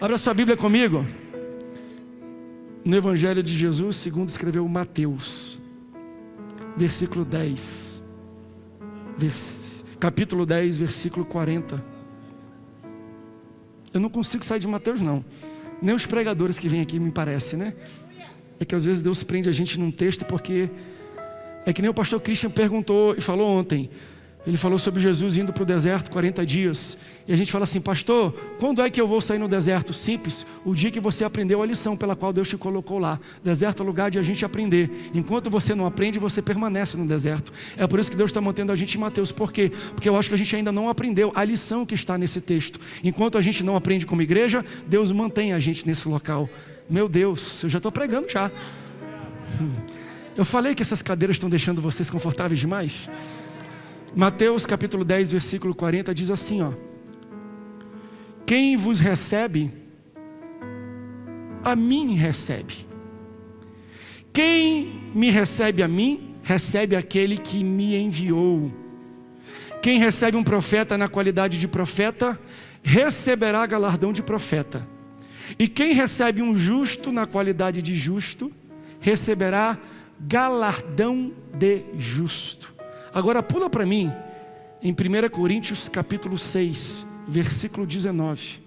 Abra sua Bíblia comigo. No Evangelho de Jesus, segundo escreveu Mateus, versículo 10. Capítulo 10, versículo 40. Eu não consigo sair de Mateus, não. Nem os pregadores que vêm aqui, me parece, né? É que às vezes Deus prende a gente num texto, porque é que nem o pastor Christian perguntou e falou ontem. Ele falou sobre Jesus indo para o deserto 40 dias. E a gente fala assim: pastor, quando é que eu vou sair no deserto? Simples, o dia que você aprendeu a lição pela qual Deus te colocou lá. Deserto é lugar de a gente aprender. Enquanto você não aprende, você permanece no deserto. É por isso que Deus está mantendo a gente em Mateus. Por quê? Porque eu acho que a gente ainda não aprendeu a lição que está nesse texto. Enquanto a gente não aprende como igreja, Deus mantém a gente nesse local. Meu Deus, eu já estou pregando já. Eu falei que essas cadeiras estão deixando vocês confortáveis demais. Mateus capítulo 10, versículo 40 diz assim, ó: quem vos recebe, a mim recebe. Quem me recebe a mim, recebe aquele que me enviou. Quem recebe um profeta na qualidade de profeta, receberá galardão de profeta. E quem recebe um justo na qualidade de justo, receberá galardão de justo. Agora pula para mim em 1 Coríntios capítulo 6, versículo 19.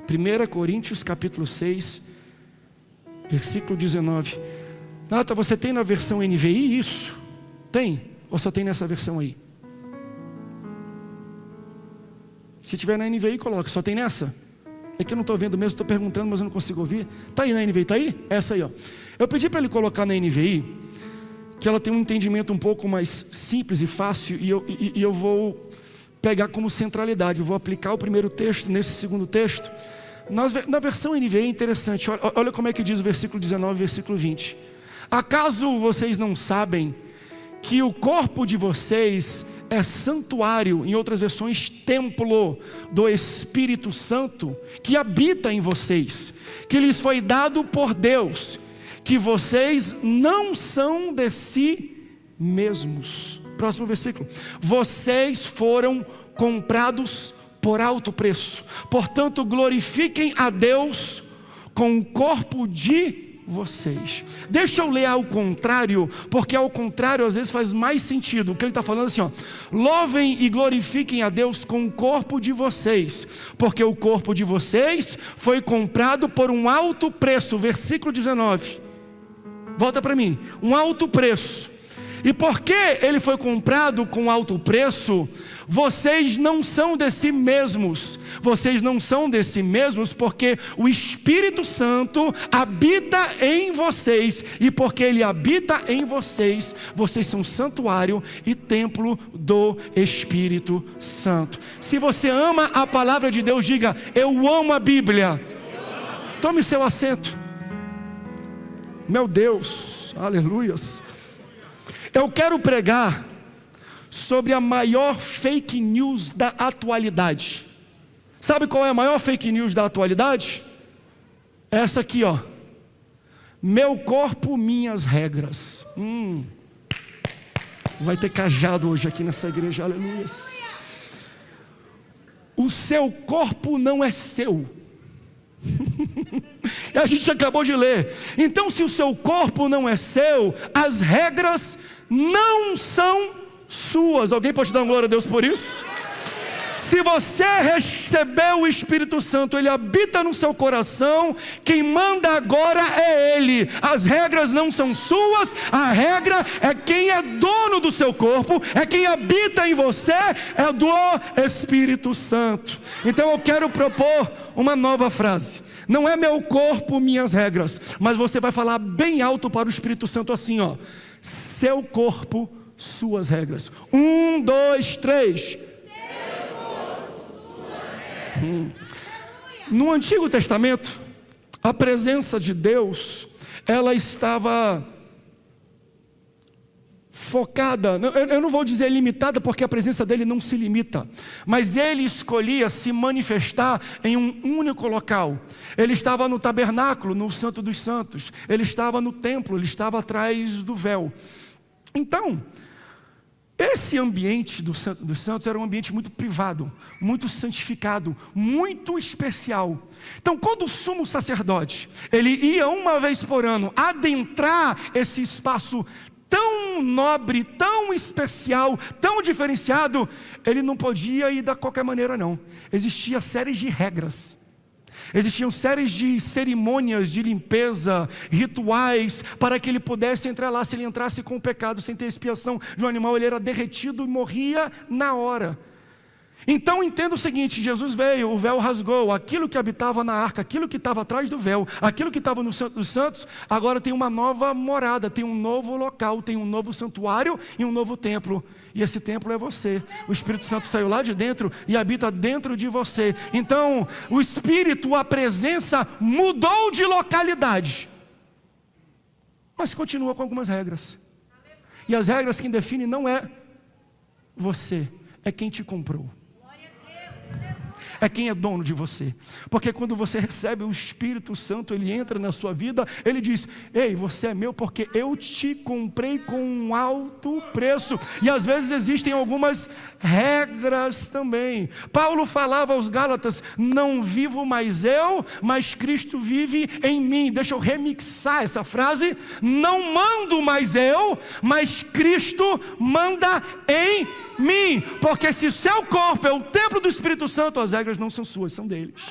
1 Coríntios capítulo 6, versículo 19. Nata, você tem na versão NVI isso? Tem? Ou só tem nessa versão aí? Se tiver na NVI, coloque. Só tem nessa? É que eu não estou vendo mesmo, estou perguntando, mas eu não consigo ouvir. Está aí na NVI, está aí? Essa aí, ó. Eu pedi para ele colocar na NVI, que ela tem um entendimento um pouco mais simples e fácil, e eu vou pegar como centralidade. Eu vou aplicar o primeiro texto nesse segundo texto. Na versão NVI é interessante. Olha como é que diz o versículo 19 e versículo 20. Acaso vocês não sabem que o corpo de vocês é santuário, em outras versões, templo do Espírito Santo, que habita em vocês, que lhes foi dado por Deus, que vocês não são de si mesmos. Próximo versículo. Vocês foram comprados por alto preço. Portanto, glorifiquem a Deus com o corpo de vocês. Deixa eu ler ao contrário, porque ao contrário às vezes faz mais sentido. O que ele está falando assim, ó: louvem e glorifiquem a Deus com o corpo de vocês, porque o corpo de vocês foi comprado por um alto preço. Versículo 19. Volta para mim. Um alto preço. E porque ele foi comprado com alto preço, vocês não são de si mesmos. Vocês não são de si mesmos porque o Espírito Santo habita em vocês. E porque ele habita em vocês, vocês são santuário e templo do Espírito Santo. Se você ama a palavra de Deus, diga: eu amo a Bíblia. Tome seu assento. Meu Deus, aleluias. Eu quero pregar sobre a maior fake news da atualidade. Sabe qual é a maior fake news da atualidade? Essa aqui, ó: meu corpo, minhas regras. Vai ter cajado hoje aqui nessa igreja, aleluias. O seu corpo não é seu. A gente acabou de ler. Então, se o seu corpo não é seu, as regras não são suas. Alguém pode dar glória a Deus por isso? Se você recebeu o Espírito Santo, ele habita no seu coração. Quem manda agora é ele. As regras não são suas. A regra é quem é dono do seu corpo, é quem habita em você, é do Espírito Santo. Então eu quero propor uma nova frase. Não é meu corpo, minhas regras, mas você vai falar bem alto para o Espírito Santo assim, ó: seu corpo, suas regras. 1, 2, 3. No Antigo Testamento, a presença de Deus, ela estava focada, eu não vou dizer limitada, porque a presença dele não se limita, mas ele escolhia se manifestar em um único local. Ele estava no tabernáculo, no Santo dos Santos, ele estava no templo, ele estava atrás do véu. Então, Esse ambiente dos santos era um ambiente muito privado, muito santificado, muito especial. Então, quando o sumo sacerdote, ele ia uma vez por ano adentrar esse espaço tão nobre, tão especial, tão diferenciado, ele não podia ir de qualquer maneira não. Existia séries de regras. Existiam séries de cerimônias de limpeza, rituais, para que ele pudesse entrar lá. Se ele entrasse com o pecado, sem ter expiação de um animal, ele era derretido e morria na hora. Então entenda o seguinte, Jesus veio, o véu rasgou, aquilo que habitava na arca, aquilo que estava atrás do véu, aquilo que estava no Santo dos Santos, agora tem uma nova morada, tem um novo local, tem um novo santuário e um novo templo. E esse templo é você. O Espírito Santo saiu lá de dentro e habita dentro de você. Então o Espírito, a presença mudou de localidade, mas continua com algumas regras. E as regras quem define não é você, é quem te comprou. É quem é dono de você. Porque quando você recebe o Espírito Santo, ele entra na sua vida, ele diz: ei, você é meu porque eu te comprei com um alto preço. E às vezes existem algumas regras também. Paulo falava aos Gálatas: não vivo mais eu, mas Cristo vive em mim. Deixa eu remixar essa frase: não mando mais eu, mas Cristo manda em mim. Porque se o seu corpo é o templo do Espírito Santo, as regras não são suas, são deles.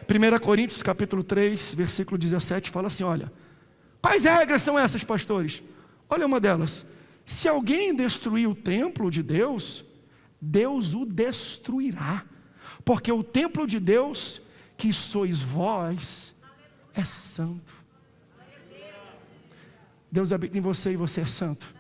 1 Coríntios capítulo 3, versículo 17 fala assim: olha, quais regras são essas, pastores? Olha uma delas: se alguém destruir o templo de Deus, Deus o destruirá, porque o templo de Deus, que sois vós, é santo. Deus habita em você e você é santo.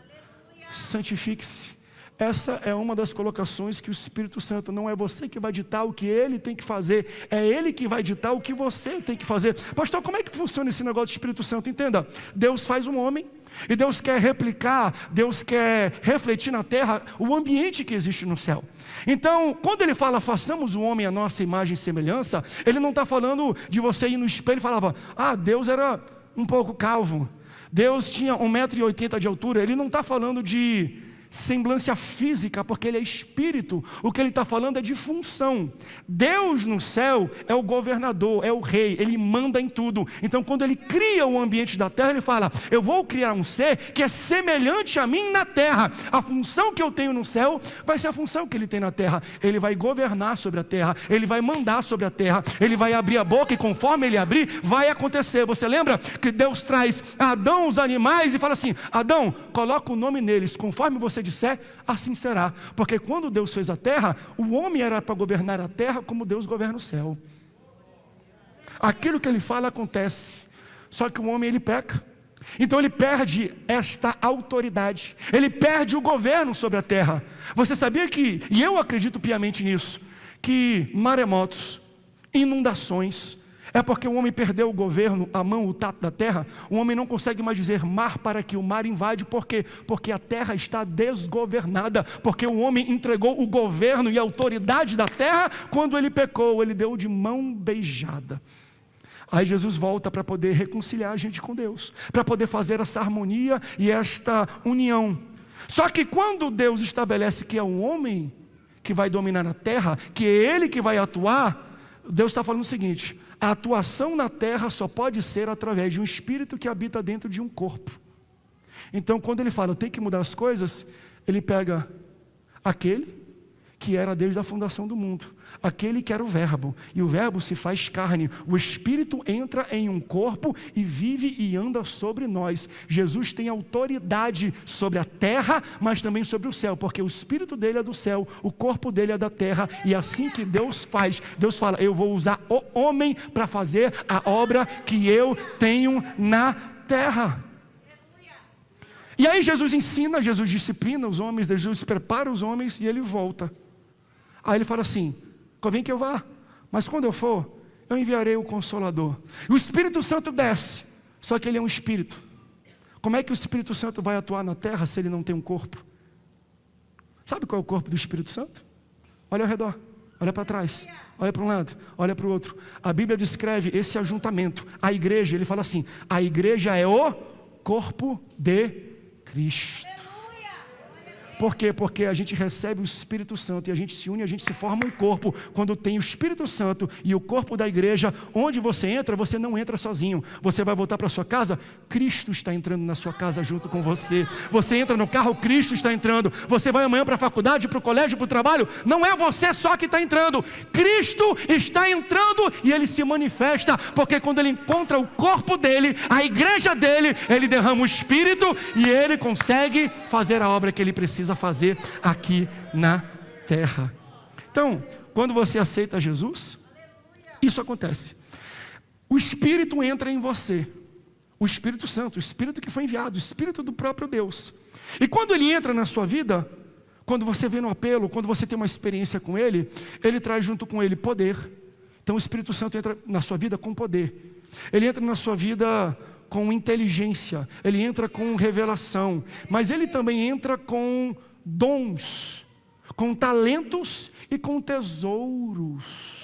Santifique-se. Essa é uma das colocações que o Espírito Santo, não é você que vai ditar o que ele tem que fazer, é ele que vai ditar o que você tem que fazer. Pastor, como é que funciona esse negócio do Espírito Santo? Entenda, Deus faz um homem, e Deus quer replicar, Deus quer refletir na terra o ambiente que existe no céu. Então, quando ele fala, façamos o homem à nossa imagem e semelhança, ele não está falando de você ir no espelho e falava: Deus era um pouco calvo, Deus tinha 1,80 m de altura. Ele não está falando de semblância física, porque ele é espírito. O que ele está falando é de função. Deus no céu é o governador, é o rei, ele manda em tudo. Então quando ele cria o ambiente da terra, ele fala: eu vou criar um ser que é semelhante a mim na terra. A função que eu tenho no céu vai ser a função que ele tem na terra. Ele vai governar sobre a terra, ele vai mandar sobre a terra, ele vai abrir a boca, e conforme ele abrir, vai acontecer. Você lembra que Deus traz a Adão os animais e fala assim: Adão, coloca o nome neles, conforme você disser, assim será. Porque quando Deus fez a terra, o homem era para governar a terra como Deus governa o céu. Aquilo que ele fala acontece. Só que o homem, ele peca. Então ele perde esta autoridade, ele perde o governo sobre a terra. Você sabia que, e eu acredito piamente nisso, que maremotos, inundações, é porque o homem perdeu o governo, a mão, o tato da terra. O homem não consegue mais dizer mar para que o mar invade. Por quê? Porque a terra está desgovernada. Porque o homem entregou o governo e a autoridade da terra quando ele pecou. Ele deu de mão beijada. Aí Jesus volta para poder reconciliar a gente com Deus, para poder fazer essa harmonia e esta união. Só que quando Deus estabelece que é o homem que vai dominar a terra, que é ele que vai atuar, Deus está falando o seguinte: a atuação na terra só pode ser através de um espírito que habita dentro de um corpo. Então quando ele fala, eu tenho que mudar as coisas, ele pega aquele que era desde a fundação do mundo, aquele que era o verbo, e o verbo se faz carne, o Espírito entra em um corpo e vive e anda sobre nós. Jesus tem autoridade sobre a terra, mas também sobre o céu, porque o Espírito dele é do céu, o corpo dele é da terra, e assim que Deus faz, Deus fala: eu vou usar o homem para fazer a obra que eu tenho na terra. E aí Jesus ensina, Jesus disciplina os homens, Jesus prepara os homens e ele volta. Aí ele fala assim: convém que eu vá, mas quando eu for, eu enviarei o Consolador. O Espírito Santo desce, só que ele é um espírito. Como é que o Espírito Santo vai atuar na terra se ele não tem um corpo? Sabe qual é o corpo do Espírito Santo? Olha ao redor, olha para trás, olha para um lado, olha para o outro. A Bíblia descreve esse ajuntamento, a igreja. Ele fala assim: a igreja é o corpo de Cristo. Por quê? Porque a gente recebe o Espírito Santo e a gente se une, a gente se forma um corpo. Quando tem o Espírito Santo e o corpo da igreja, onde você entra, você não entra sozinho. Você vai voltar para sua casa, Cristo está entrando na sua casa junto com você. Você entra no carro, Cristo está entrando. Você vai amanhã para a faculdade, para o colégio, para o trabalho, não é você só que está entrando. Cristo está entrando e Ele se manifesta, porque quando Ele encontra o corpo dEle, a igreja dEle, Ele derrama o Espírito e Ele consegue fazer a obra que Ele precisa fazer aqui na terra. Então, quando você aceita Jesus, isso acontece. O Espírito entra em você, o Espírito Santo, o Espírito que foi enviado, o Espírito do próprio Deus. E quando ele entra na sua vida, quando você vê no apelo, quando você tem uma experiência com ele, ele traz junto com ele poder. Então o Espírito Santo entra na sua vida com poder. Ele entra na sua vida com inteligência, ele entra com revelação, mas ele também entra com dons, com talentos e com tesouros.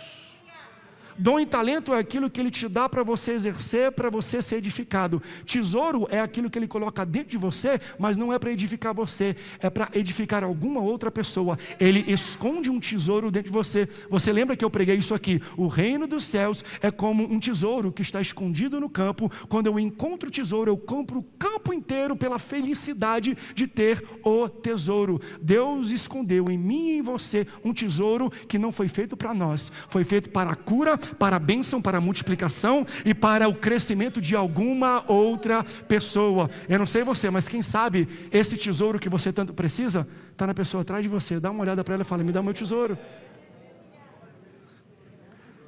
Dom e talento é aquilo que Ele te dá para você exercer, para você ser edificado. Tesouro é aquilo que Ele coloca dentro de você, mas não é para edificar você, é para edificar alguma outra pessoa. Ele esconde um tesouro dentro de você. Você lembra que eu preguei isso aqui? O reino dos céus é como um tesouro que está escondido no campo. Quando eu encontro o tesouro, eu compro o campo inteiro pela felicidade de ter o tesouro. Deus escondeu em mim e em você um tesouro que não foi feito para nós, foi feito para a cura, para a bênção, para a multiplicação e para o crescimento de alguma outra pessoa. Eu não sei você, mas quem sabe esse tesouro que você tanto precisa está na pessoa atrás de você. Dá uma olhada para ela e fala: me dá o meu tesouro.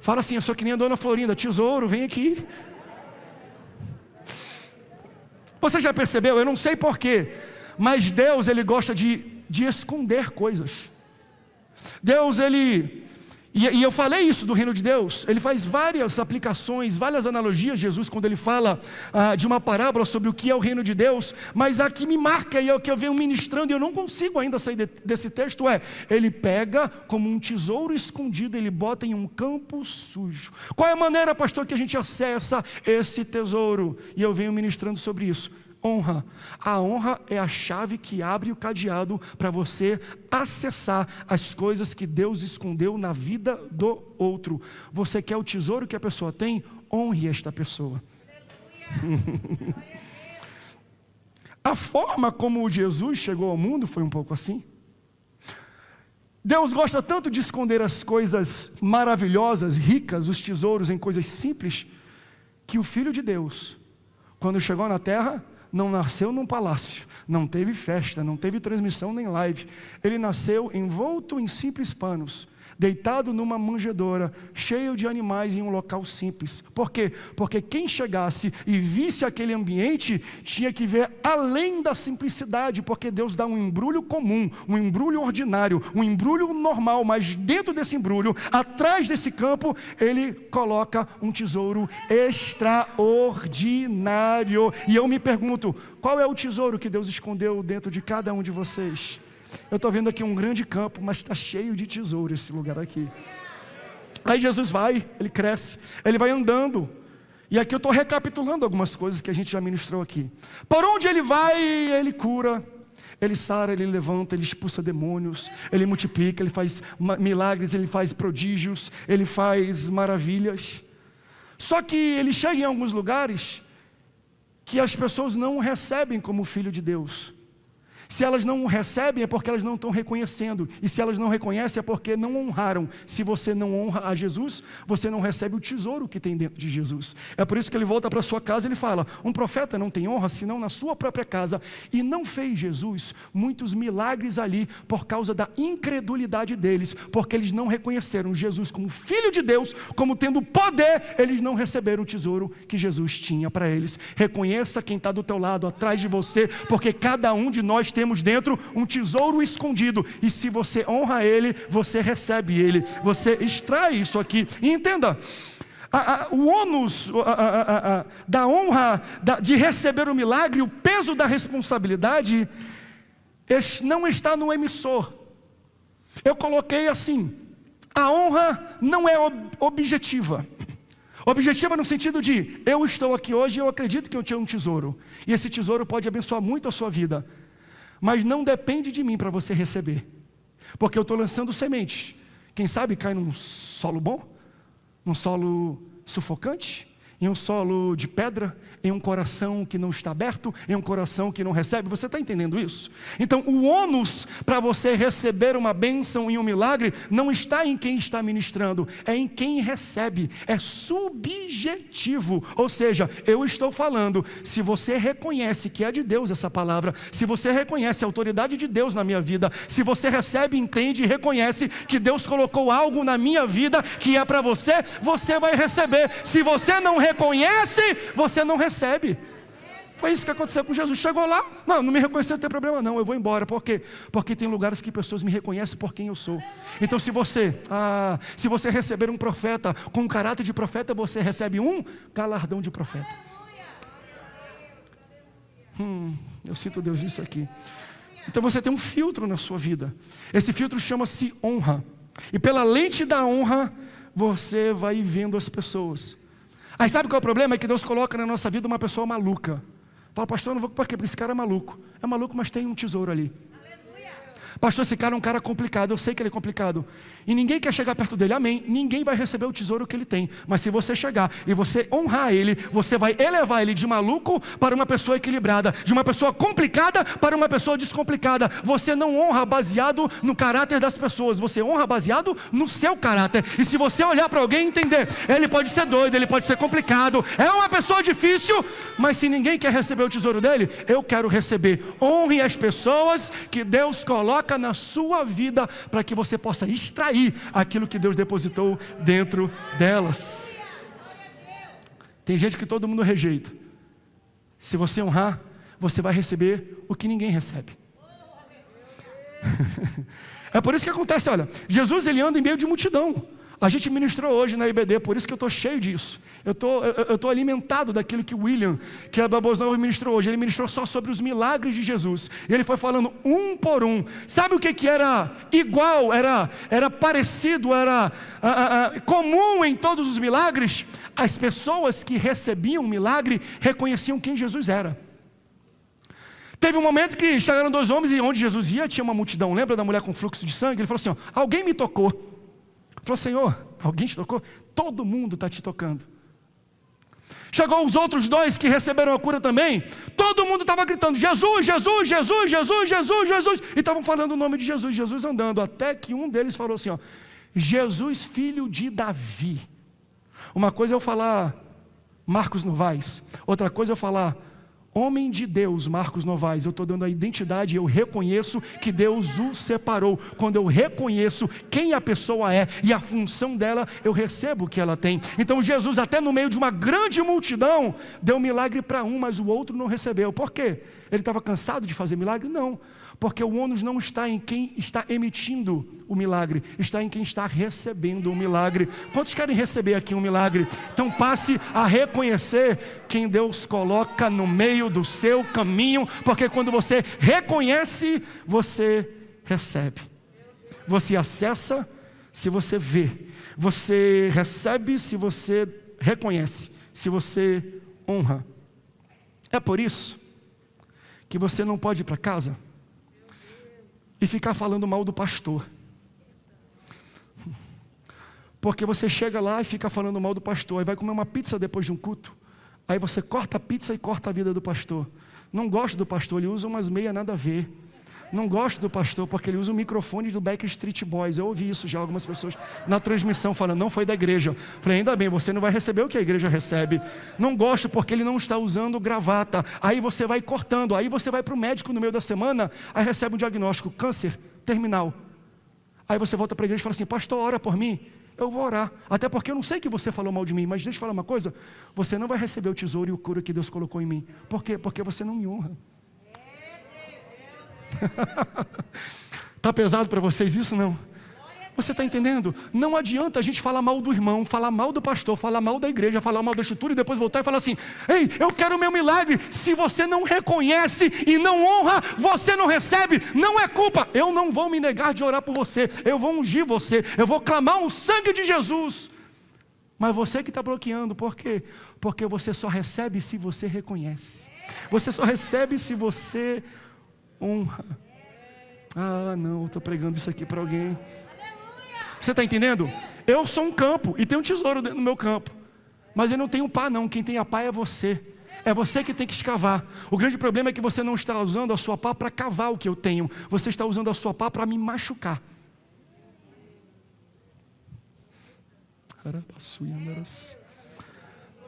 Fala assim: eu sou que nem a dona Florinda, tesouro, vem aqui. Você já percebeu? Eu não sei porquê, mas Deus, Ele gosta de esconder coisas. Deus, Ele... E eu falei isso do reino de Deus. Ele faz várias aplicações, várias analogias, Jesus, quando Ele fala de uma parábola sobre o que é o reino de Deus. Mas a que me marca e é o que eu venho ministrando, e eu não consigo ainda sair desse texto, Ele pega como um tesouro escondido, Ele bota em um campo sujo. Qual é a maneira, pastor, que a gente acessa esse tesouro? E eu venho ministrando sobre isso. Honra. A honra é a chave que abre o cadeado para você acessar as coisas que Deus escondeu na vida do outro. Você quer o tesouro que a pessoa tem? Honre esta pessoa. A forma como Jesus chegou ao mundo foi um pouco assim. Deus gosta tanto de esconder as coisas maravilhosas, ricas, os tesouros em coisas simples, que o Filho de Deus, quando chegou na terra, não nasceu num palácio, não teve festa, não teve transmissão nem live. Ele nasceu envolto em simples panos, deitado numa manjedoura, cheio de animais em um local simples. Por quê? Porque quem chegasse e visse aquele ambiente, tinha que ver além da simplicidade, porque Deus dá um embrulho comum, um embrulho ordinário, um embrulho normal, mas dentro desse embrulho, atrás desse campo, Ele coloca um tesouro extraordinário. E eu me pergunto, qual é o tesouro que Deus escondeu dentro de cada um de vocês? Eu estou vendo aqui um grande campo, mas está cheio de tesouro esse lugar aqui. Aí Jesus vai, Ele cresce, Ele vai andando. E aqui eu estou recapitulando algumas coisas que a gente já ministrou aqui. Por onde Ele vai, Ele cura, Ele sara, Ele levanta, Ele expulsa demônios, Ele multiplica, Ele faz milagres, Ele faz prodígios, Ele faz maravilhas. Só que Ele chega em alguns lugares que as pessoas não o recebem como Filho de Deus. Se elas não o recebem é porque elas não estão reconhecendo. E se elas não reconhecem é porque não honraram. Se você não honra a Jesus, você não recebe o tesouro que tem dentro de Jesus. É por isso que Ele volta para sua casa e Ele fala: um profeta não tem honra senão na sua própria casa. E não fez Jesus muitos milagres ali por causa da incredulidade deles, porque eles não reconheceram Jesus como Filho de Deus, como tendo poder. Eles não receberam o tesouro que Jesus tinha para eles. Reconheça quem está do teu lado, atrás de você, porque cada um de nós temos dentro um tesouro escondido, e se você honra ele, você recebe ele, você extrai isso aqui. E entenda, o ônus da honra, de receber o milagre, o peso da responsabilidade, não está no emissor. Eu coloquei assim: a honra não é objetiva. Objetiva no sentido de, eu estou aqui hoje e eu acredito que eu tenho um tesouro, e esse tesouro pode abençoar muito a sua vida. Mas não depende de mim para você receber. Porque eu estou lançando sementes. Quem sabe cai num solo bom? Num solo sufocante? Em um solo de pedra? Em um coração que não está aberto? Em um coração que não recebe? Você está entendendo isso? Então o ônus para você receber uma bênção e um milagre não está em quem está ministrando, é em quem recebe. É subjetivo. Ou seja, eu estou falando, se você reconhece que é de Deus essa palavra, se você reconhece a autoridade de Deus na minha vida, se você recebe, entende e reconhece que Deus colocou algo na minha vida que é para você, você vai receber. Se você não reconhece, você não recebe. Foi isso que aconteceu com Jesus. Chegou lá, não me reconheceu, não tem problema não, eu vou embora. Por quê? Porque tem lugares que pessoas me reconhecem por quem eu sou. Então se você receber um profeta com um caráter de profeta, você recebe um galardão de profeta. Eu sinto Deus nisso aqui. Então você tem um filtro na sua vida. Esse filtro chama-se honra. E pela lente da honra, você vai vendo as pessoas. Aí sabe qual é o problema? É que Deus coloca na nossa vida uma pessoa maluca. Fala, pastor, eu não vou por quê? Porque esse cara é maluco. É maluco, mas tem um tesouro ali. Pastor, esse cara é um cara complicado, eu sei que ele é complicado. E ninguém quer chegar perto dele, amém. Ninguém vai receber o tesouro que ele tem. Mas se você chegar e você honrar ele, você vai elevar ele de maluco para uma pessoa equilibrada, de uma pessoa complicada para uma pessoa descomplicada. Você não honra baseado no caráter das pessoas, você honra baseado no seu caráter. E se você olhar para alguém e entender, ele pode ser doido, ele pode ser complicado, é uma pessoa difícil, mas se ninguém quer receber o tesouro dele, eu quero receber. Honre as pessoas que Deus coloca na sua vida, para que você possa extrair aquilo que Deus depositou dentro delas. Tem gente que todo mundo rejeita. Se você honrar, você vai receber o que ninguém recebe. É por isso que acontece, olha, Jesus ele anda em meio de multidão. A gente ministrou hoje na IBD, por isso que eu estou cheio disso. Eu estou alimentado daquilo que o William, que a Babosnova ministrou hoje. Ele ministrou só sobre os milagres de Jesus. E ele foi falando um por um. Sabe o que era igual, era parecido, era comum em todos os milagres? As pessoas que recebiam o milagre reconheciam quem Jesus era. Teve um momento que chegaram dois homens e onde Jesus ia tinha uma multidão. Lembra da mulher com fluxo de sangue? Ele falou assim, alguém me tocou. Falou, Senhor, alguém te tocou? Todo mundo está te tocando. Chegou os outros dois que receberam a cura também. Todo mundo estava gritando, Jesus, Jesus, Jesus, Jesus, Jesus, Jesus. E estavam falando o nome de Jesus, Jesus andando. Até que um deles falou assim, Jesus, filho de Davi. Uma coisa é eu falar Marcos Novaes. Outra coisa é eu falar homem de Deus, Marcos Novaes. Eu estou dando a identidade, eu reconheço que Deus o separou. Quando eu reconheço quem a pessoa é e a função dela, eu recebo o que ela tem. Então Jesus, até no meio de uma grande multidão, deu milagre para um, mas o outro não recebeu. Por quê? Ele estava cansado de fazer milagre? Não. Porque o ônus não está em quem está emitindo o milagre, está em quem está recebendo o milagre. Quantos querem receber aqui um milagre? Então passe a reconhecer quem Deus coloca no meio do seu caminho, porque quando você reconhece, você recebe. Você acessa se você vê, você recebe se você reconhece, se você honra. É por isso que você não pode ir para casa e ficar falando mal do pastor. Porque você chega lá e fica falando mal do pastor, aí vai comer uma pizza depois de um culto, aí você corta a pizza e corta a vida do pastor. Não gosto do pastor, ele usa umas meias nada a ver. Não gosto do pastor porque ele usa o microfone do Backstreet Boys. Eu ouvi isso já, algumas pessoas na transmissão falando, não foi da igreja. Falei, ainda bem, você não vai receber o que a igreja recebe. Não gosto porque ele não está usando gravata. Aí você vai cortando, aí você vai para o médico no meio da semana, aí recebe um diagnóstico, câncer terminal. Aí você volta para a igreja e fala assim, pastor, ora por mim. Eu vou orar, até porque eu não sei que você falou mal de mim, mas deixa eu falar uma coisa, você não vai receber o tesouro e o cura que Deus colocou em mim. Por quê? Porque você não me honra. Está pesado para vocês isso? Não? Você está entendendo? Não adianta a gente falar mal do irmão, falar mal do pastor, falar mal da igreja, falar mal da estrutura e depois voltar e falar assim, ei, eu quero o meu milagre. Se você não reconhece e não honra, você não recebe, não é culpa. Eu não vou me negar de orar por você, eu vou ungir você, eu vou clamar o sangue de Jesus. Mas você que está bloqueando, por quê? Porque você só recebe se você reconhece. Você só recebe se você honra. Ah, não, estou pregando isso aqui para alguém. Você está entendendo? Eu sou um campo e tenho um tesouro no meu campo. Mas eu não tenho pá não, quem tem a pá é você. É você que tem que escavar. O grande problema é que você não está usando a sua pá para cavar o que eu tenho. Você está usando a sua pá para me machucar.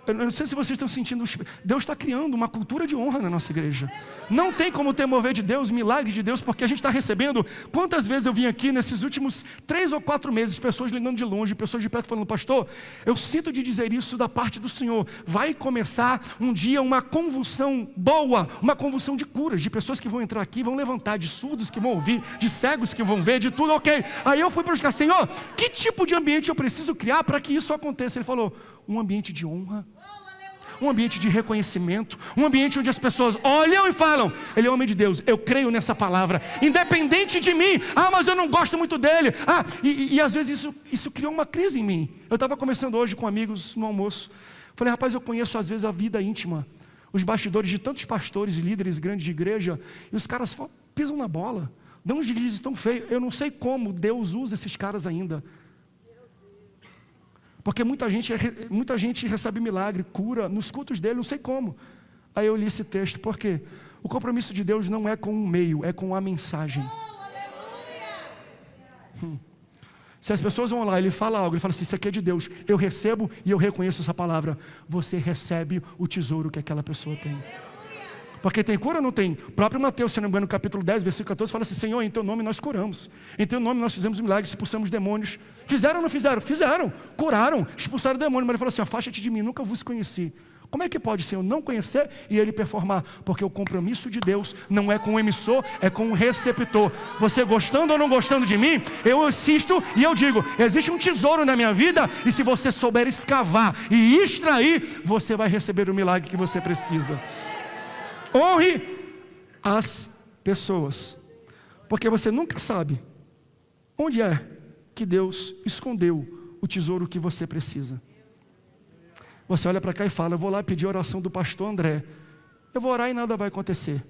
Eu não sei se vocês estão sentindo, Deus está criando uma cultura de honra na nossa igreja. Não tem como ter mover de Deus, milagre de Deus, porque a gente está recebendo. Quantas vezes eu vim aqui nesses últimos 3 ou 4 meses, pessoas ligando de longe, pessoas de perto falando, pastor, eu sinto de dizer isso da parte do Senhor. Vai começar um dia uma convulsão boa, uma convulsão de curas, de pessoas que vão entrar aqui, vão levantar, de surdos que vão ouvir, de cegos que vão ver, de tudo, ok. Aí eu fui buscar, Senhor, que tipo de ambiente eu preciso criar para que isso aconteça? Ele falou, um ambiente de honra. Um ambiente de reconhecimento, um ambiente onde as pessoas olham e falam, ele é homem de Deus, eu creio nessa palavra, independente de mim, mas eu não gosto muito dele, e às vezes isso criou uma crise em mim. Eu estava conversando hoje com amigos no almoço, falei, rapaz, eu conheço às vezes a vida íntima, os bastidores de tantos pastores e líderes grandes de igreja, e os caras pisam na bola, dão uns deslizes tão feios, eu não sei como Deus usa esses caras ainda. Porque muita gente recebe milagre, cura, nos cultos dele, não sei como. Aí eu li esse texto, por quê? O compromisso de Deus não é com um meio, é com a mensagem. Se as pessoas vão lá, ele fala algo, ele fala assim, isso aqui é de Deus, eu recebo e eu reconheço essa palavra. Você recebe o tesouro que aquela pessoa tem. Porque tem cura ou não tem? O próprio Mateus, se não me engano, no capítulo 10, versículo 14, fala assim, Senhor, em teu nome nós curamos. Em teu nome nós fizemos milagres, expulsamos demônios. Fizeram ou não fizeram? Fizeram. Curaram, expulsaram demônios. Mas ele falou assim, afasta-te de mim, nunca vos conheci. Como é que pode, Senhor, não conhecer e ele performar? Porque o compromisso de Deus não é com o emissor, é com o receptor. Você gostando ou não gostando de mim, eu insisto e eu digo, existe um tesouro na minha vida, e se você souber escavar e extrair, você vai receber o milagre que você precisa. Honre as pessoas, porque você nunca sabe onde é que Deus escondeu o tesouro que você precisa. Você olha para cá e fala, eu vou lá pedir a oração do pastor André, eu vou orar e nada vai acontecer,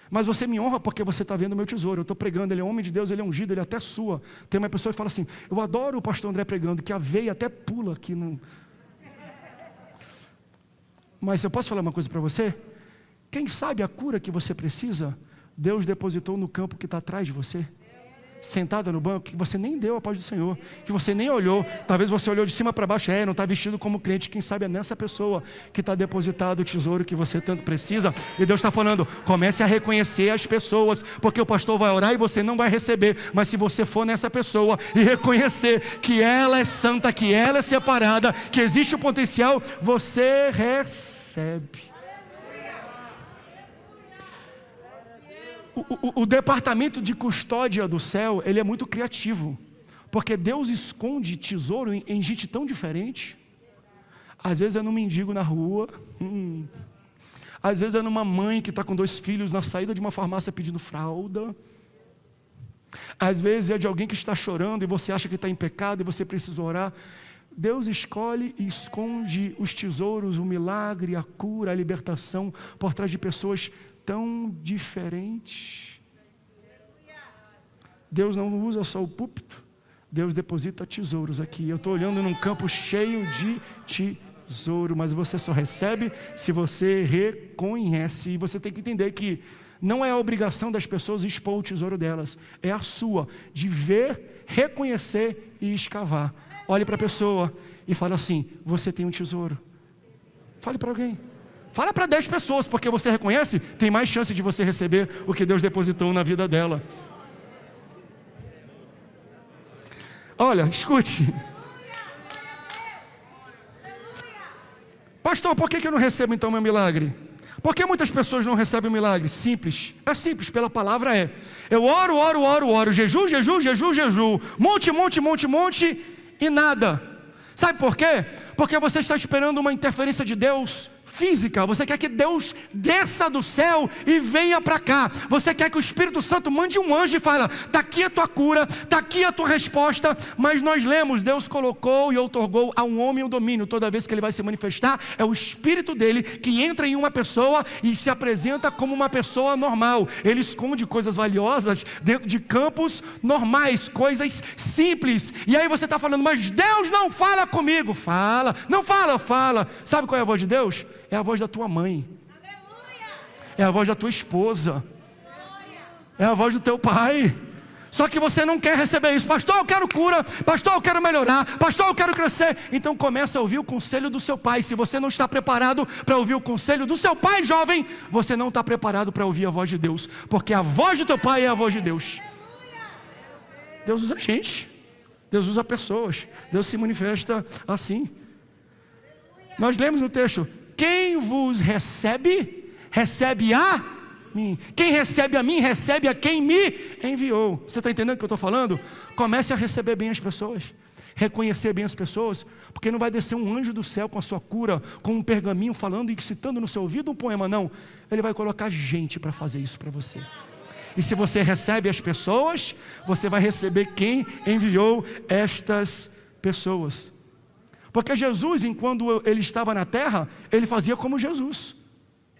mas você me honra porque você está vendo o meu tesouro, eu estou pregando, ele é homem de Deus, ele é ungido, ele é até sua. Tem uma pessoa que fala assim, eu adoro o pastor André pregando, que a veia até pula aqui no... Mas eu posso falar uma coisa para você? Quem sabe a cura que você precisa, Deus depositou no campo que está atrás de você, sentada no banco, que você nem deu a paz do Senhor, que você nem olhou, talvez você olhou de cima para baixo, não está vestido como crente, quem sabe é nessa pessoa que está depositado o tesouro que você tanto precisa, e Deus está falando, comece a reconhecer as pessoas, porque o pastor vai orar e você não vai receber, mas se você for nessa pessoa e reconhecer que ela é santa, que ela é separada, que existe o potencial, você recebe. O departamento de custódia do céu, ele é muito criativo, porque Deus esconde tesouro em gente tão diferente. Às vezes é num mendigo na rua, às vezes é numa mãe que está com 2 filhos na saída de uma farmácia pedindo fralda, às vezes é de alguém que está chorando e você acha que está em pecado e você precisa orar. Deus escolhe e esconde os tesouros, o milagre, a cura, a libertação por trás de pessoas tão diferentes. Deus não usa só o púlpito, Deus deposita tesouros aqui. Eu estou olhando num campo cheio de tesouro, mas você só recebe se você reconhece. E você tem que entender que não é a obrigação das pessoas expor o tesouro delas, é a sua, de ver, reconhecer e escavar. Olhe para a pessoa e fale assim, você tem um tesouro. Fale para alguém. Fala para 10 pessoas, porque você reconhece, tem mais chance de você receber o que Deus depositou na vida dela. Olha, escute. Pastor, por que eu não recebo então meu milagre? Por que muitas pessoas não recebem o milagre? Simples. É simples, pela palavra é. Eu oro, jejum, monte e nada. Sabe por quê? Porque você está esperando uma interferência de Deus física. Você quer que Deus desça do céu e venha para cá. Você quer que o Espírito Santo mande um anjo e fala: está aqui a tua cura, está aqui a tua resposta. Mas nós lemos, Deus colocou e outorgou a um homem o domínio. Toda vez que ele vai se manifestar, é o Espírito dele que entra em uma pessoa e se apresenta como uma pessoa normal. Ele esconde coisas valiosas dentro de campos normais, coisas simples. E aí você está falando: mas Deus não fala comigo. Fala, não fala, fala. Sabe qual é a voz de Deus? É a voz da tua mãe, é a voz da tua esposa, é a voz do teu pai. Só que você não quer receber isso. Pastor, eu quero cura. Pastor, eu quero melhorar. Pastor, eu quero crescer. Então começa a ouvir o conselho do seu pai. Se você não está preparado para ouvir o conselho do seu pai, jovem, você não está preparado para ouvir a voz de Deus, porque a voz do teu pai é a voz de Deus. Deus usa gente, Deus usa pessoas, Deus se manifesta assim. Nós lemos no texto: quem vos recebe, recebe a mim. Quem recebe a mim, recebe a quem me enviou. Você está entendendo o que eu estou falando? Comece a receber bem as pessoas, reconhecer bem as pessoas, porque não vai descer um anjo do céu com a sua cura, com um pergaminho falando e citando no seu ouvido um poema, não. Ele vai colocar gente para fazer isso para você. E se você recebe as pessoas, você vai receber quem enviou estas pessoas. Porque Jesus, enquanto ele estava na terra, ele fazia como Jesus: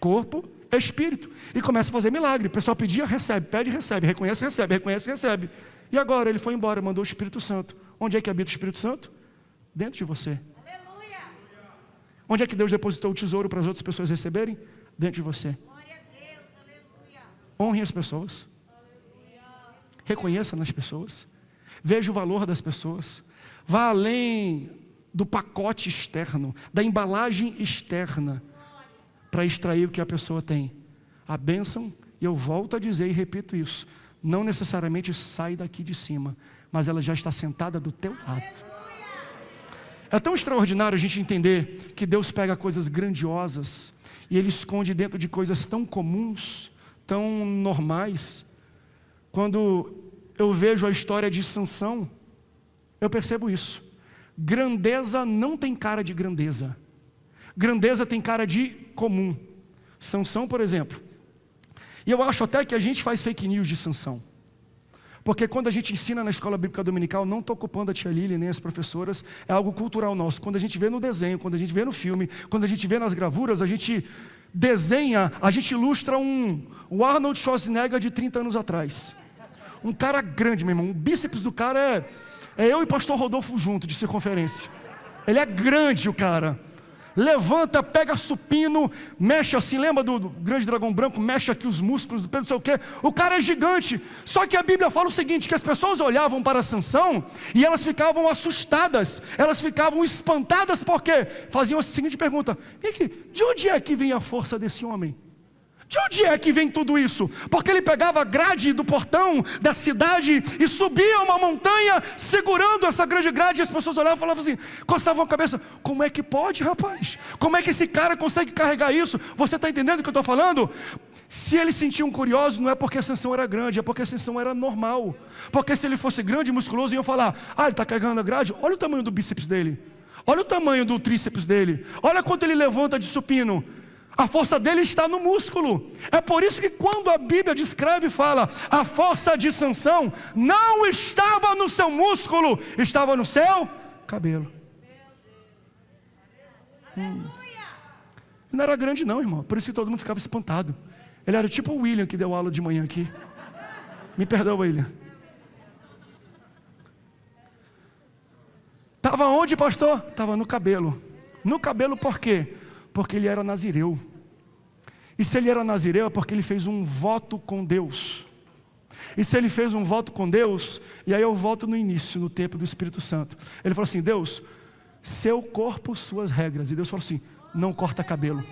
corpo, espírito. E começa a fazer milagre. O pessoal pedia, recebe, pede, recebe, reconhece, recebe, reconhece, recebe. E agora ele foi embora, mandou o Espírito Santo. Onde é que habita o Espírito Santo? Dentro de você. Aleluia. Onde é que Deus depositou o tesouro para as outras pessoas receberem? Dentro de você. Glória a Deus. Aleluia. Honre as pessoas. Aleluia. Reconheça nas pessoas. Veja o valor das pessoas. Vá além do pacote externo, da embalagem externa, para extrair o que a pessoa tem. A bênção, e eu volto a dizer e repito isso, não necessariamente sai daqui de cima, mas ela já está sentada do teu lado. É tão extraordinário a gente entender que Deus pega coisas grandiosas e Ele esconde dentro de coisas tão comuns, tão normais. Quando eu vejo a história de Sansão, eu percebo isso. Grandeza não tem cara de grandeza. Grandeza tem cara de comum. Sansão, por exemplo. E eu acho até que a gente faz fake news de Sansão. Porque quando a gente ensina na escola bíblica dominical, não estou culpando a tia Lili nem as professoras, é algo cultural nosso. Quando a gente vê no desenho, quando a gente vê no filme, quando a gente vê nas gravuras, a gente desenha, a gente ilustra o Arnold Schwarzenegger de 30 anos atrás. Um cara grande, meu irmão. O bíceps do cara é eu e pastor Rodolfo junto, de circunferência. Ele é grande, o cara. Levanta, pega supino, mexe assim, lembra do grande dragão branco? Mexe aqui os músculos do pé, não sei o quê. O cara é gigante. Só que a Bíblia fala o seguinte, que as pessoas olhavam para Sansão e elas ficavam assustadas, elas ficavam espantadas, porque faziam a seguinte pergunta: de onde é que vem a força desse homem? De onde é que vem tudo isso? Porque ele pegava a grade do portão da cidade e subia uma montanha segurando essa grande grade, e as pessoas olhavam e falavam assim, coçavam a cabeça: como é que pode, rapaz? Como é que esse cara consegue carregar isso? Você está entendendo o que eu estou falando? Se eles sentiam curiosos, não é porque a Sansão era grande, é porque a Sansão era normal. Porque se ele fosse grande e musculoso, iam falar: ele está carregando a grade, olha o tamanho do bíceps dele, olha o tamanho do tríceps dele, olha quanto ele levanta de supino. A força dele está no músculo. É por isso que quando a Bíblia descreve e fala, a força de Sansão não estava no seu músculo, estava no seu cabelo. Não era grande não, irmão. Por isso que todo mundo ficava espantado. Ele era tipo o William que deu aula de manhã aqui. Me perdoa, William. Estava onde, pastor? Estava no cabelo. No cabelo por quê? Porque ele era nazireu. E se ele era nazireu é porque ele fez um voto com Deus. E se ele fez um voto com Deus, e aí eu volto no início, no tempo do Espírito Santo. Ele falou assim: Deus, seu corpo, suas regras. E Deus falou assim: não corta cabelo.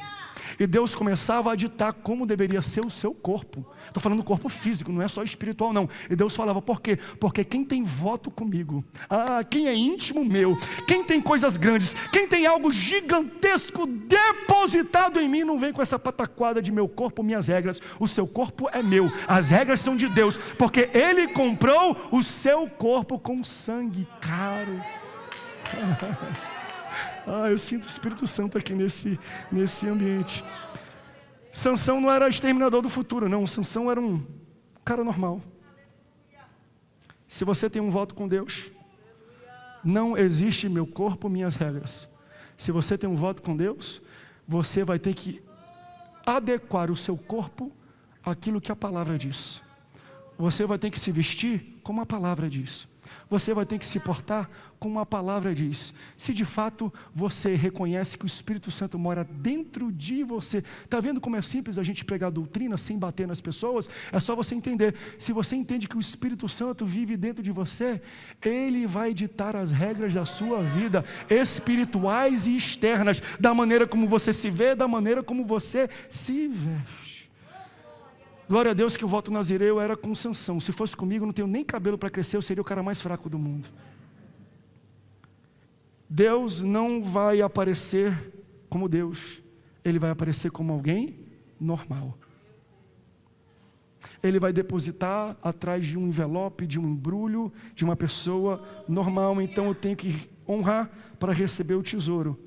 E Deus começava a ditar como deveria ser o seu corpo. Estou falando do corpo físico, não é só espiritual não. E Deus falava, por quê? Porque quem tem voto comigo, quem é íntimo meu, quem tem coisas grandes, quem tem algo gigantesco depositado em mim, não vem com essa pataquada de meu corpo, minhas regras. O seu corpo é meu, as regras são de Deus, porque Ele comprou o seu corpo com sangue caro. Eu sinto o Espírito Santo aqui nesse ambiente. Sansão não era exterminador do futuro, não. Sansão era um cara normal. Se você tem um voto com Deus, não existe meu corpo, minhas regras. Se você tem um voto com Deus, você vai ter que adequar o seu corpo àquilo que a palavra diz. Você vai ter que se vestir como a palavra diz. Você vai ter que se portar como a palavra diz. Se de fato você reconhece que o Espírito Santo mora dentro de você. Está vendo como é simples a gente pregar doutrina sem bater nas pessoas? É só você entender. Se você entende que o Espírito Santo vive dentro de você, Ele vai ditar as regras da sua vida, espirituais e externas, da maneira como você se vê, da maneira como você se veste. Glória a Deus que o voto nazireu era com Sansão. Se fosse comigo, não tenho nem cabelo para crescer, eu seria o cara mais fraco do mundo. Deus não vai aparecer como Deus. Ele vai aparecer como alguém normal. Ele vai depositar atrás de um envelope, de um embrulho, de uma pessoa normal. Então eu tenho que honrar para receber o tesouro.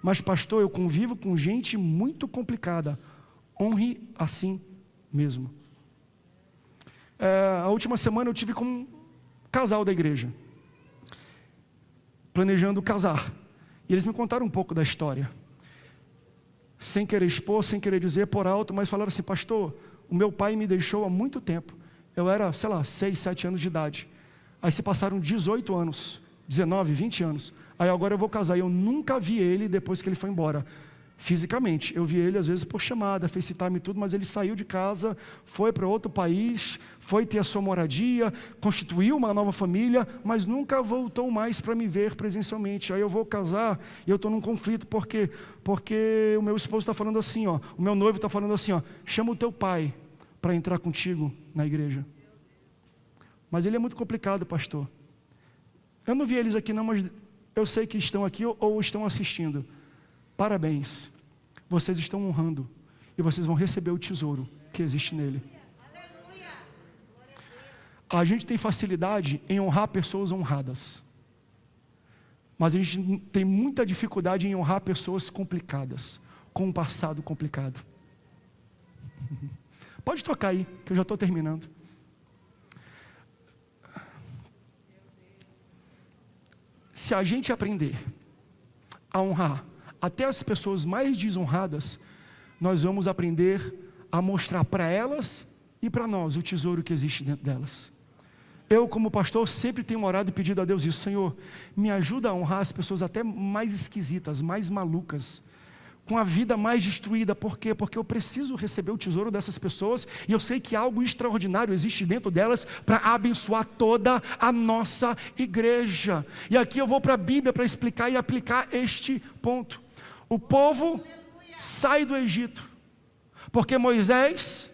Mas pastor, eu convivo com gente muito complicada. Honre assim mesmo. A última semana eu tive com um casal da igreja, planejando casar, e eles me contaram um pouco da história, sem querer expor, sem querer dizer por alto, mas falaram assim: pastor, o meu pai me deixou há muito tempo, eu era, 6, 7 anos de idade, aí se passaram 18 anos, 19, 20 anos, aí agora eu vou casar, e eu nunca vi ele depois que ele foi embora. Fisicamente, eu vi ele às vezes por chamada, FaceTime e tudo, mas ele saiu de casa, foi para outro país, foi ter a sua moradia, constituiu uma nova família, mas nunca voltou mais para me ver presencialmente. Aí eu vou casar e eu estou num conflito, porque o meu esposo está falando assim, o meu noivo está falando assim, chama o teu pai para entrar contigo na igreja. Mas ele é muito complicado, pastor. Eu não vi eles aqui não, mas eu sei que estão aqui ou estão assistindo. Parabéns, vocês estão honrando e vocês vão receber o tesouro que existe nele. A gente tem facilidade em honrar pessoas honradas, mas a gente tem muita dificuldade em honrar pessoas complicadas, com um passado complicado. Pode tocar aí, que eu já estou terminando. Se a gente aprender a honrar até as pessoas mais desonradas, nós vamos aprender a mostrar para elas e para nós o tesouro que existe dentro delas. Eu, como pastor, sempre tenho orado e pedido a Deus isso: Senhor, me ajuda a honrar as pessoas até mais esquisitas, mais malucas, com a vida mais destruída. Por quê? Porque eu preciso receber o tesouro dessas pessoas, e eu sei que algo extraordinário existe dentro delas para abençoar toda a nossa igreja. E aqui eu vou para a Bíblia para explicar e aplicar este ponto. O povo sai do Egito, porque Moisés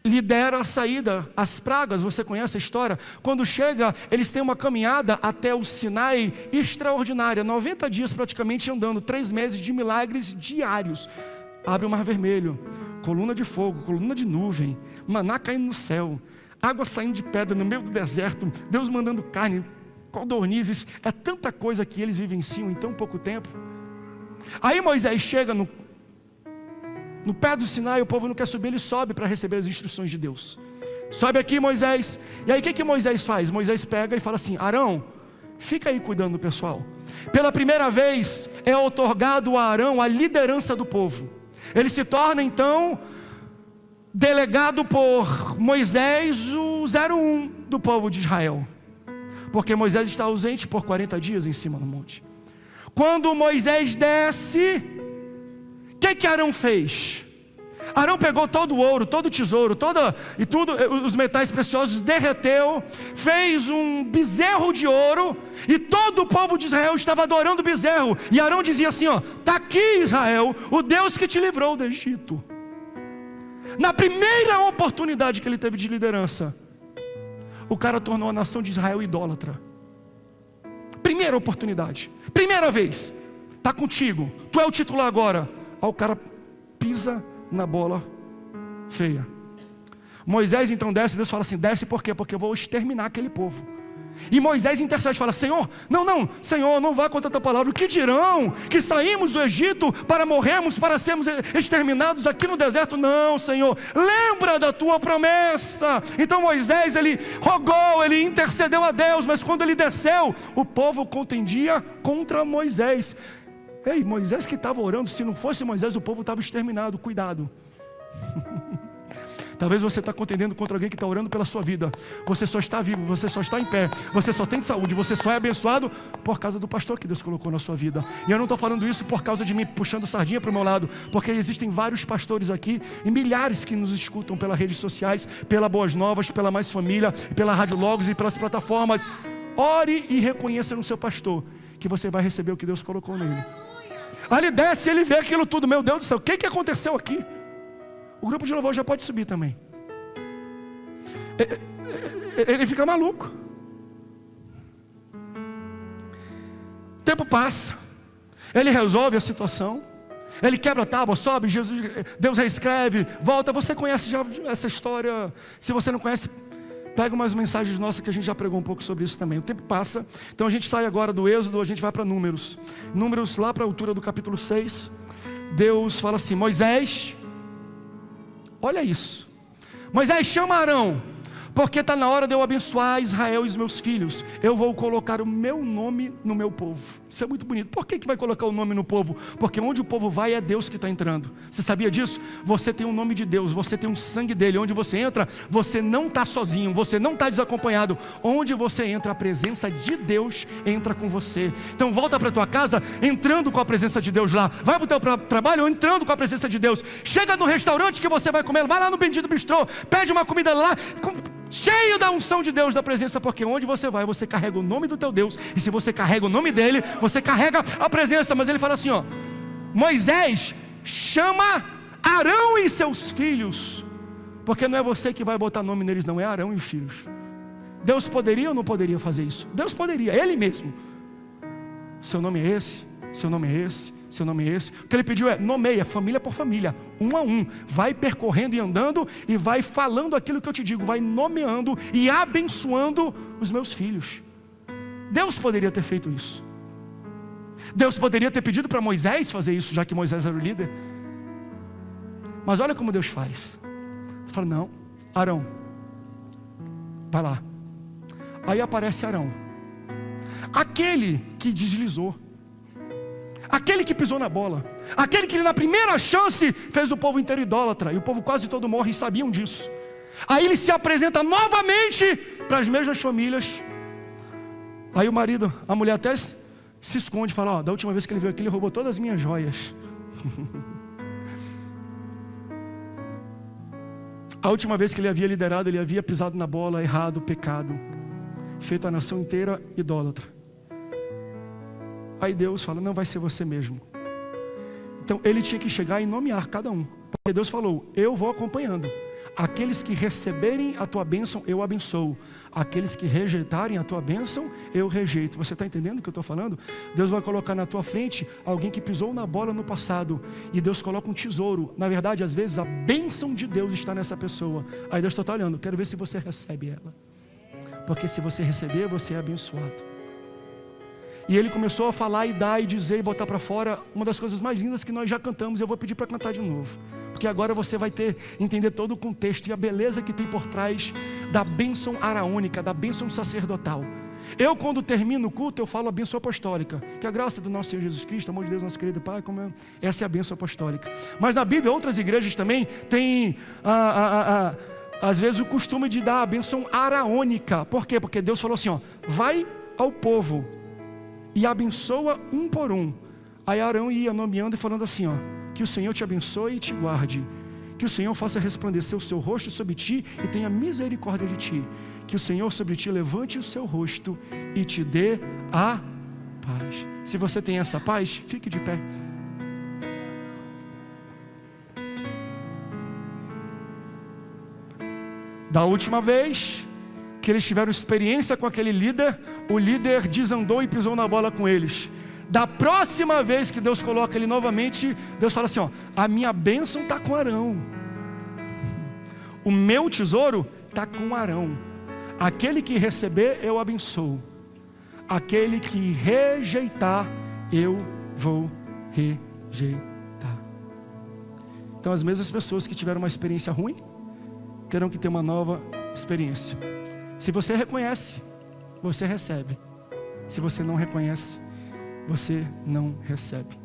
lidera a saída, as pragas, você conhece a história? Quando chega, eles têm uma caminhada até o Sinai extraordinária, 90 dias praticamente andando, 3 meses de milagres diários. Abre o Mar Vermelho, coluna de fogo, coluna de nuvem, maná caindo no céu, água saindo de pedra no meio do deserto, Deus mandando carne, codornizes, é tanta coisa que eles vivenciam em tão pouco tempo. Aí Moisés chega no pé do Sinai, o povo não quer subir, ele sobe para receber as instruções de Deus. Sobe aqui, Moisés. E aí o que Moisés faz? Moisés pega e fala assim: Arão, fica aí cuidando do pessoal. Pela primeira vez é outorgado a Arão a liderança do povo. Ele se torna então delegado por Moisés, o 01 do povo de Israel, porque Moisés está ausente por 40 dias em cima do monte. Quando Moisés desce, o que Arão fez? Arão pegou todo o ouro, todo o tesouro, os metais preciosos, derreteu, fez um bezerro de ouro, e todo o povo de Israel estava adorando o bezerro. E Arão dizia assim: está aqui, Israel, o Deus que te livrou do Egito. Na primeira oportunidade que ele teve de liderança, o cara tornou a nação de Israel idólatra. Primeira oportunidade, primeira vez, está contigo, tu é o titular agora. Aí o cara pisa na bola feia. Moisés então desce, Deus fala assim: desce por quê? Porque eu vou exterminar aquele povo. E Moisés intercede, fala: Senhor, Senhor, não vá contra a tua palavra. O que dirão? Que saímos do Egito para morrermos, para sermos exterminados aqui no deserto? Não, Senhor, lembra da tua promessa. Então Moisés, ele rogou, ele intercedeu a Deus, mas quando ele desceu, o povo contendia contra Moisés. Ei, Moisés que estava orando, se não fosse Moisés, o povo estava exterminado. Cuidado. Talvez você está contendendo contra alguém que está orando pela sua vida. Você só está vivo, você só está em pé, você só tem saúde, você só é abençoado por causa do pastor que Deus colocou na sua vida. E eu não estou falando isso por causa de mim puxando sardinha para o meu lado, porque existem vários pastores aqui e milhares que nos escutam pelas redes sociais, pela Boas Novas, pela Mais Família, pela Rádio Logos e pelas plataformas. Ore e reconheça no seu pastor que você vai receber o que Deus colocou nele. Aí ele desce e ele vê aquilo tudo. Meu Deus do céu, o que aconteceu aqui? O grupo de louvor já pode subir também. Ele fica maluco. O tempo passa. Ele resolve a situação. Ele quebra a tábua, sobe, Deus reescreve, volta. Você conhece já essa história? Se você não conhece, pega umas mensagens nossas que a gente já pregou um pouco sobre isso também. O tempo passa. Então a gente sai agora do Êxodo, a gente vai para Números. Números lá para a altura do capítulo 6. Deus fala assim: Moisés, olha isso. Moisés, chama Arão, porque está na hora de eu abençoar Israel e os meus filhos. Eu vou colocar o meu nome no meu povo. Isso é muito bonito. Por que vai colocar o nome no povo? Porque onde o povo vai é Deus que está entrando. Você sabia disso? Você tem o nome de Deus, você tem o sangue dele. Onde você entra, você não está sozinho, você não está desacompanhado. Onde você entra, a presença de Deus entra com você. Então volta para a tua casa entrando com a presença de Deus lá. Vai para o teu trabalho entrando com a presença de Deus. Chega no restaurante que você vai comer, vai lá no Bendito Bistrô, pede uma comida lá, cheio da unção de Deus, da presença, porque onde você vai, você carrega o nome do teu Deus, e se você carrega o nome dele, você carrega a presença. Mas ele fala assim, ó: Moisés, chama Arão e seus filhos, porque não é você que vai botar nome neles, não, é Arão e os filhos. Deus poderia ou não poderia fazer isso? Deus poderia, ele mesmo. Seu nome é esse, seu nome é esse, seu nome é esse. O que ele pediu é: nomeia, família por família, um a um. Vai percorrendo e andando e vai falando aquilo que eu te digo. Vai nomeando e abençoando os meus filhos. Deus poderia ter feito isso. Deus poderia ter pedido para Moisés fazer isso, já que Moisés era o líder. Mas olha como Deus faz. Ele fala: não, Arão, vai lá. Aí aparece Arão, aquele que deslizou, aquele que pisou na bola, aquele que na primeira chance fez o povo inteiro idólatra, e o povo quase todo morre, e sabiam disso. Aí ele se apresenta novamente para as mesmas famílias. Aí o marido, a mulher até se esconde e fala: ó, da última vez que ele veio aqui, ele roubou todas as minhas joias. A última vez que ele havia liderado, ele havia pisado na bola, errado, pecado, feito a nação inteira idólatra. Aí Deus fala: não, vai ser você mesmo. Então ele tinha que chegar e nomear cada um, porque Deus falou: eu vou acompanhando. Aqueles que receberem a tua bênção, eu abençoo. Aqueles que rejeitarem a tua bênção, eu rejeito. Você está entendendo o que eu estou falando? Deus vai colocar na tua frente alguém que pisou na bola no passado, e Deus coloca um tesouro. Na verdade, às vezes a bênção de Deus está nessa pessoa. Aí Deus está olhando: quero ver se você recebe ela, porque se você receber, você é abençoado. E ele começou a falar e dar e dizer e botar para fora uma das coisas mais lindas que nós já cantamos. Eu vou pedir para cantar de novo, porque agora você vai entender todo o contexto e a beleza que tem por trás da bênção araônica, da bênção sacerdotal. Eu, quando termino o culto, eu falo a bênção apostólica, que a graça do nosso Senhor Jesus Cristo, amor de Deus, nosso querido Pai, essa é a bênção apostólica. Mas na Bíblia, outras igrejas também têm às vezes o costume de dar a bênção araônica. Por quê? Porque Deus falou assim, ó: vai ao povo e abençoa um por um. Aí Arão ia nomeando e falando assim, ó: que o Senhor te abençoe e te guarde, que o Senhor faça resplandecer o seu rosto sobre ti e tenha misericórdia de ti, que o Senhor sobre ti levante o seu rosto e te dê a paz. Se você tem essa paz, fique de pé. Da última vez que eles tiveram experiência com aquele líder, o líder desandou e pisou na bola com eles. Da próxima vez que Deus coloca ele novamente, Deus fala assim, ó: a minha bênção está com Arão, o meu tesouro está com Arão, Aquele que receber, eu abençoo. Aquele que rejeitar, eu vou rejeitar. Então as mesmas pessoas que tiveram uma experiência ruim, terão que ter uma nova experiência. Se você reconhece, você recebe. Se você não reconhece, você não recebe.